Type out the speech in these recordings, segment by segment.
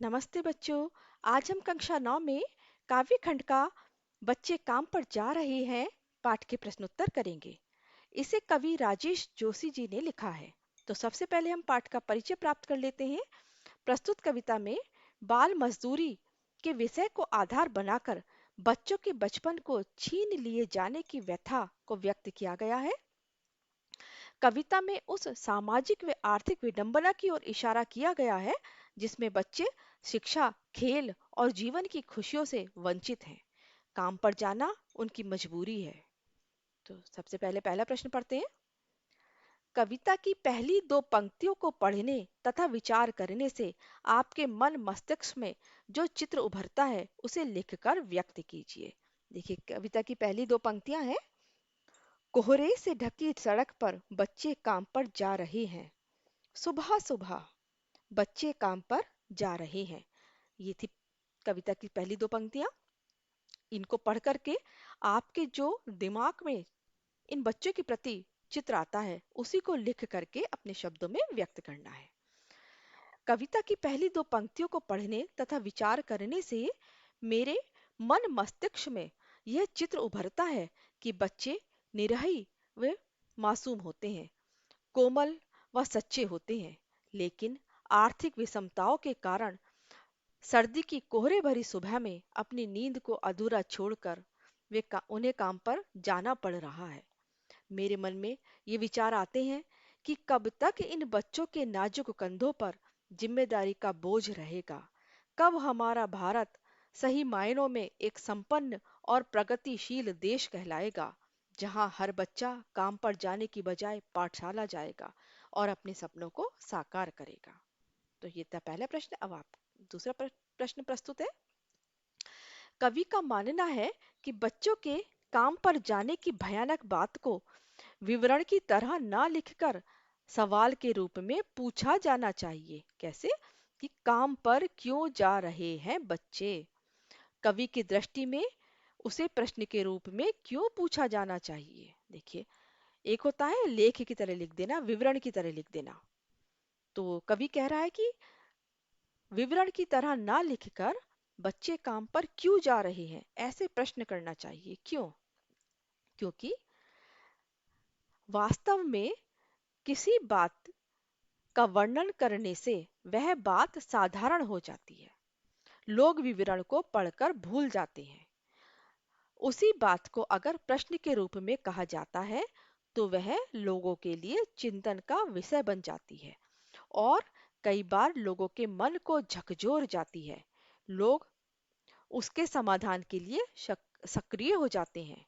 नमस्ते बच्चों। आज हम कक्षा 9 में काव्य खंड का बच्चे काम पर जा रहे हैं पाठ के प्रश्नोत्तर करेंगे। इसे कवि राजेश जोशी जी ने लिखा है। तो सबसे पहले हम पाठ का परिचय प्राप्त कर लेते हैं। प्रस्तुत कविता में बाल मजदूरी के विषय को आधार बनाकर बच्चों के बचपन को छीन लिए जाने की व्यथा को व्यक्त किया गया है। कविता में उस सामाजिक व आर्थिक विडंबना की ओर इशारा किया गया है जिसमें बच्चे शिक्षा, खेल और जीवन की खुशियों से वंचित हैं। काम पर जाना उनकी मजबूरी है। तो सबसे पहले पहला प्रश्न पढ़ते हैं। कविता की पहली दो पंक्तियों को पढ़ने तथा विचार करने से आपके मन मस्तिष्क में जो चित्र उभरता है उसे लिखकर व्यक्त कीजिए। देखिए, कविता की पहली दो पंक्तियां हैं। कोहरे से ढकी सड़क पर बच्चे काम पर जा रहे हैं। सुबह सुबह बच्चे काम पर जा रहे हैं। ये थी कविता की पहली दो पंक्तियां। इनको पढ़ करके आपके जो दिमाग में इन बच्चों के प्रति चित्र आता है उसी को लिख करके अपने शब्दों में व्यक्त करना है। कविता की पहली दो पंक्तियों को पढ़ने तथा विचार करने से मेरे मन मस्तिष्क में यह चित्र उभरता है कि बच्चे निरही व मासूम होते हैं, कोमल व सच्चे होते हैं, लेकिन आर्थिक विषमताओं के कारण सर्दी की कोहरे भरी सुबह में अपनी नींद को अधूरा छोड़कर उन्हें काम पर जाना पड़ रहा है। मेरे मन में ये विचार आते हैं कि कब तक इन बच्चों के नाजुक कंधों पर जिम्मेदारी का बोझ रहेगा। कब हमारा भारत सही मायनों में एक संपन्न और प्रगतिशील देश कहलाएगा, जहां हर बच्चा काम पर जाने की बजाय पाठशाला जाएगा और अपने सपनों को साकार करेगा। तो ये था पहला प्रश्न। अब आप दूसरा प्रश्न प्रस्तुत है। कवि का मानना है कि बच्चों के काम पर जाने की भयानक बात को विवरण की तरह ना लिखकर सवाल के रूप में पूछा जाना चाहिए। कैसे? कि काम पर क्यों जा रहे हैं बच्चे। कवि की दृष्टि में उसे प्रश्न के रूप में क्यों पूछा जाना चाहिए। देखिए, एक होता है लेख की तरह लिख देना, विवरण की तरह लिख देना। तो कवि कह रहा है कि विवरण की तरह ना लिखकर बच्चे काम पर क्यों जा रहे हैं ऐसे प्रश्न करना चाहिए। क्यों? क्योंकि वास्तव में किसी बात का वर्णन करने से वह बात साधारण हो जाती है। लोग विवरण को पढ़कर भूल जाते हैं। उसी बात को अगर प्रश्न के रूप में कहा जाता है तो वह लोगों के लिए चिंतन का विषय बन जाती है और कई बार लोगों के मन को झकझोर जाती है। लोग उसके समाधान के लिए सक्रिय हो जाते हैं।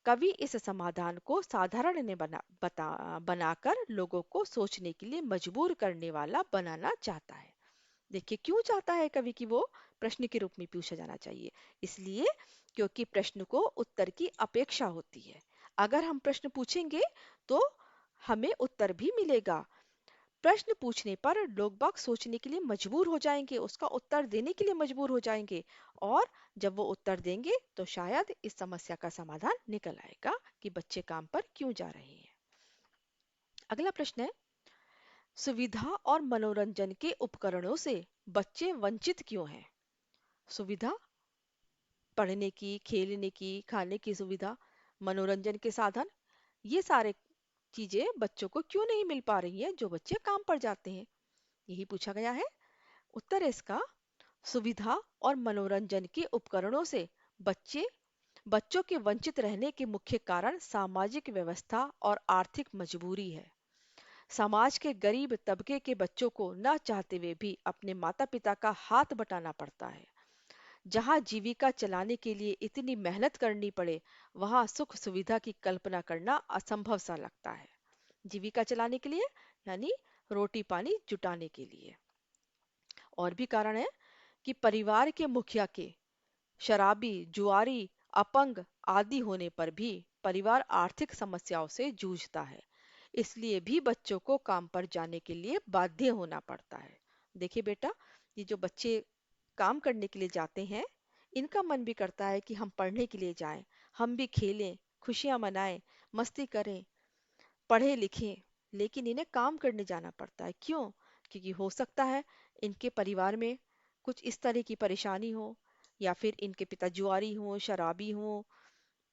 कवि इस समाधान को साधारण ने बनाकर लोगों को सोचने के लिए मजबूर करने वाला बनाना चाहता है। देखिए, क्यों चाहता है कवि कि वो प्रश्न के रूप में पूछा जाना चाहिए। इसलिए क्योंकि प्रश्न को उत्तर की अपेक्षा होती है। अगर हम प्रश्न पूछेंगे तो हमें उत्तर भी मिलेगा। प्रश्न पूछने पर लोग बाग सोचने के लिए मजबूर हो जाएंगे, उसका उत्तर देने के लिए मजबूर हो जाएंगे। और जब वो उत्तर देंगे तो शायद इस समस्या का समाधान निकल आएगा कि बच्चे काम पर क्यों जा रहे हैं। अगला प्रश्न है, सुविधा और मनोरंजन के उपकरणों से बच्चे वंचित क्यों हैं। सुविधा, पढ़ने की, खेलने की, खाने की सुविधा, मनोरंजन के साधन, ये सारे चीजें बच्चों को क्यों नहीं मिल पा रही है जो बच्चे काम पर जाते हैं, यही पूछा गया है। उत्तर है इसका, सुविधा और मनोरंजन के उपकरणों से बच्चे बच्चों के वंचित रहने के मुख्य कारण सामाजिक व्यवस्था और आर्थिक मजबूरी है। समाज के गरीब तबके के बच्चों को न चाहते हुए भी अपने माता पिता का हाथ बटाना पड़ता है। जहां जीविका चलाने के लिए इतनी मेहनत करनी पड़े, वहां सुख सुविधा की कल्पना करना असंभव सा लगता है। जीविका चलाने के लिए यानी रोटी पानी जुटाने के लिए। और भी कारण है कि परिवार के मुखिया के शराबी, जुआरी, अपंग आदि होने पर भी परिवार आर्थिक समस्याओं से जूझता है। इसलिए भी बच्चों को काम पर जाने के लिए बाध्य होना पड़ता है। देखिए बेटा, ये जो बच्चे काम करने के लिए जाते हैं, इनका मन भी करता है कि हम पढ़ने के लिए जाएं, हम भी खेलें, खुशियां मनाएं, मस्ती करें, पढ़े लिखें, लेकिन इन्हें काम करने जाना पड़ता है। क्यों? क्योंकि हो सकता है इनके परिवार में कुछ इस तरह की परेशानी हो, या फिर इनके पिता जुआरी हो, शराबी हो,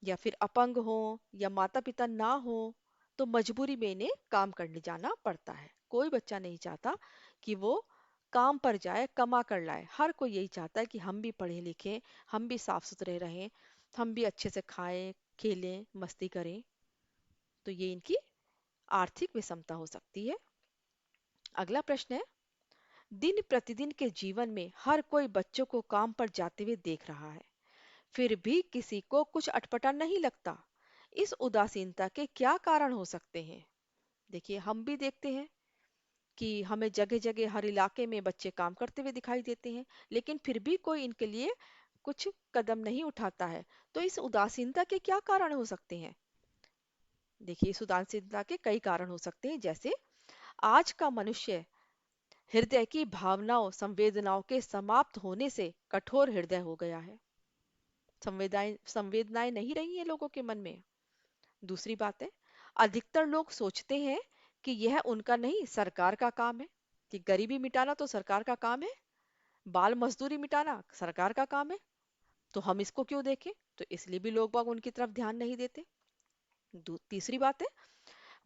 या फिर अपंग हो, या माता पिता ना हो, तो मजबूरी में इन्हें काम करने जाना पड़ता है। कोई बच्चा नहीं चाहता कि वो काम पर जाए, कमा कर लाए। हर कोई यही चाहता है कि हम भी पढ़े लिखें, हम भी साफ सुथरे रहें, हम भी अच्छे से खाएं, खेलें, मस्ती करें। तो ये इनकी आर्थिक विषमता हो सकती है। अगला प्रश्न है, दिन प्रतिदिन के जीवन में हर कोई बच्चों को काम पर जाते हुए देख रहा है, फिर भी किसी को कुछ अटपटा नहीं लगता। इस उदासीनता के क्या कारण हो सकते हैं? देखिए, हम भी देखते हैं कि हमें जगह जगह हर इलाके में बच्चे काम करते हुए दिखाई देते हैं, लेकिन फिर भी कोई इनके लिए कुछ कदम नहीं उठाता है। तो इस उदासीनता के क्या कारण हो सकते हैं? देखिए, इस उदासीनता के कई कारण हो सकते हैं, जैसे आज का मनुष्य हृदय की भावनाओं संवेदनाओं के समाप्त होने से कठोर हृदय हो गया है। संवेदनाएं संवेदनाएं नहीं रही हैं लोगों के मन में। दूसरी बात है, अधिकतर लोग सोचते हैं कि यह उनका नहीं, सरकार का काम है। कि गरीबी मिटाना तो सरकार का काम है, बाल मजदूरी मिटाना सरकार का काम है, तो हम इसको क्यों देखें? तो इसलिए भी लोग बाग उनकी तरफ ध्यान नहीं देते। तीसरी बात है,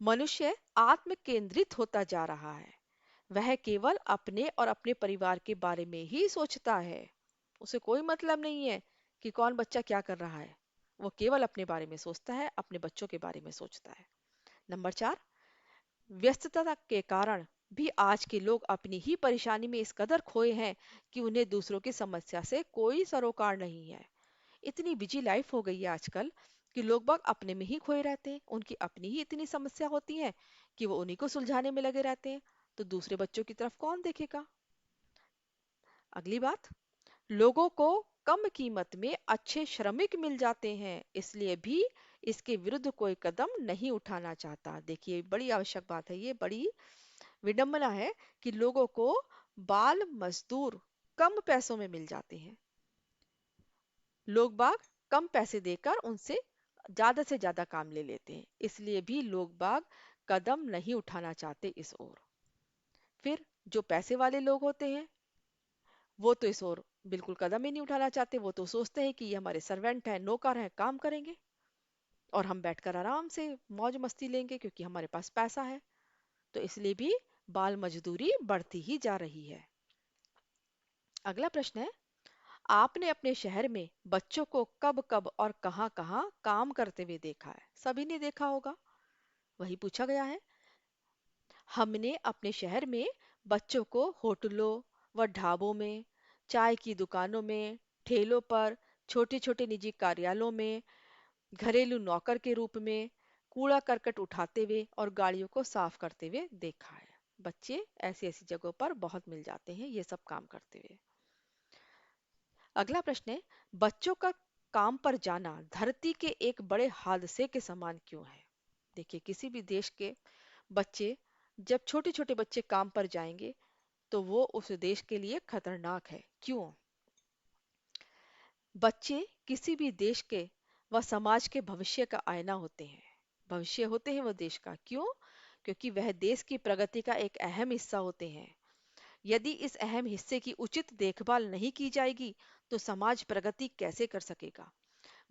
मनुष्य आत्म केंद्रित होता जा रहा है। वह केवल अपने और अपने परिवार के बारे में ही सोचता है। उसे कोई मतलब नहीं है कि कौन बच्चा क्या कर रहा है। वो केवल अपने बारे में सोचता है, अपने बच्चों के बारे में सोचता है। नंबर 4, व्यस्तता के कारण भी आज के लोग अपनी ही परेशानी में इस कदर खोए हैं कि उन्हें दूसरों की समस्या से कोई सरोकार नहीं है। इतनी बिजी लाइफ हो गई है आजकल कि लोग बाग अपने में ही खोए रहते हैं। उनकी अपनी ही इतनी समस्या होती है कि वो उन्हीं को सुलझाने में लगे रहते हैं। तो दूसरे बच्चों की तरफ कौन देखेगा? अगली बात, लोगों को कम कीमत में अच्छे श्रमिक मिल जाते हैं, इसलिए भी इसके विरुद्ध कोई कदम नहीं उठाना चाहता। देखिए, बड़ी आवश्यक बात है, ये बड़ी विडंबना है कि लोगों को बाल मजदूर कम पैसों में मिल जाते हैं। लोग बाग कम पैसे देकर उनसे ज्यादा से ज्यादा काम ले लेते हैं, इसलिए भी लोग बाग कदम नहीं उठाना चाहते इस ओर। फिर जो पैसे वाले लोग होते हैं, वो तो इस ओर बिल्कुल कदम ही नहीं उठाना चाहते। वो तो सोचते हैं कि ये हमारे सर्वेंट हैं, नौकर हैं, काम करेंगे और हम बैठकर आराम से मौज मस्ती लेंगे क्योंकि हमारे पास पैसा है। तो इसलिए भी बाल मजदूरी बढ़ती ही जा रही है। अगला प्रश्न है, आपने अपने शहर में बच्चों को कब कब और कहां कहां काम करते हुए देखा है? सभी ने देखा होगा, वही पूछा गया है। हमने अपने शहर में बच्चों को होटलों व ढाबों में, चाय की दुकानों में, ठेलों पर, छोटे छोटे निजी कार्यालयों में, घरेलू नौकर के रूप में कूड़ा करकट उठाते हुए और गाड़ियों को साफ करते हुए देखा है। बच्चे ऐसी ऐसी जगहों पर बहुत मिल जाते हैं ये सब काम करते हुए। अगला प्रश्न है, बच्चों का काम पर जाना धरती के एक बड़े हादसे के समान क्यों है? देखिए, किसी भी देश के बच्चे, जब छोटे छोटे बच्चे काम पर जाएंगे तो वो उस देश के लिए खतरनाक है। क्यों? बच्चे किसी भी देश के व समाज के भविष्य का आईना होते हैं। भविष्य होते हैं वो देश का। क्यों? क्योंकि वह देश की प्रगति का एक अहम हिस्सा होते हैं। यदि इस अहम हिस्से की उचित देखभाल नहीं की जाएगी तो समाज प्रगति कैसे कर सकेगा?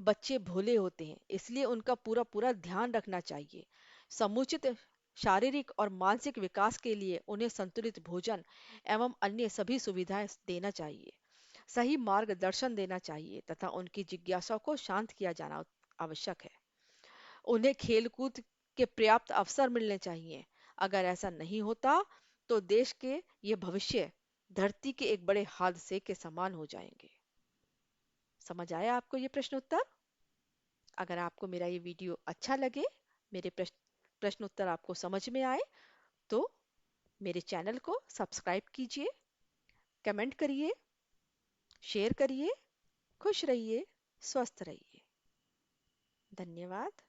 बच्चे भोले होते हैं, इसलिए उनका पूरा पूरा ध्यान रखना चाहिए। समुचित शारीरिक और मानसिक विकास के लिए उन्हें संतुलित भोजन एवं अन्य सभी सुविधाएं देना चाहिए। सही मार्गदर्शन देना चाहिए तथा उनकी जिज्ञासा को शांत किया जाना आवश्यक है। उन्हें खेलकूद के पर्याप्त अवसर मिलने चाहिए। अगर ऐसा नहीं होता तो देश के ये भविष्य धरती के एक बड़े हादसे के समान हो जाएंगे। समझ आया आपको ये प्रश्न उत्तर? अगर आपको मेरा ये वीडियो अच्छा लगे, मेरे प्रश्न उत्तर आपको समझ में आए, तो मेरे चैनल को सब्सक्राइब कीजिए, कमेंट करिए, शेयर करिए। खुश रहिए, स्वस्थ रहिए। धन्यवाद।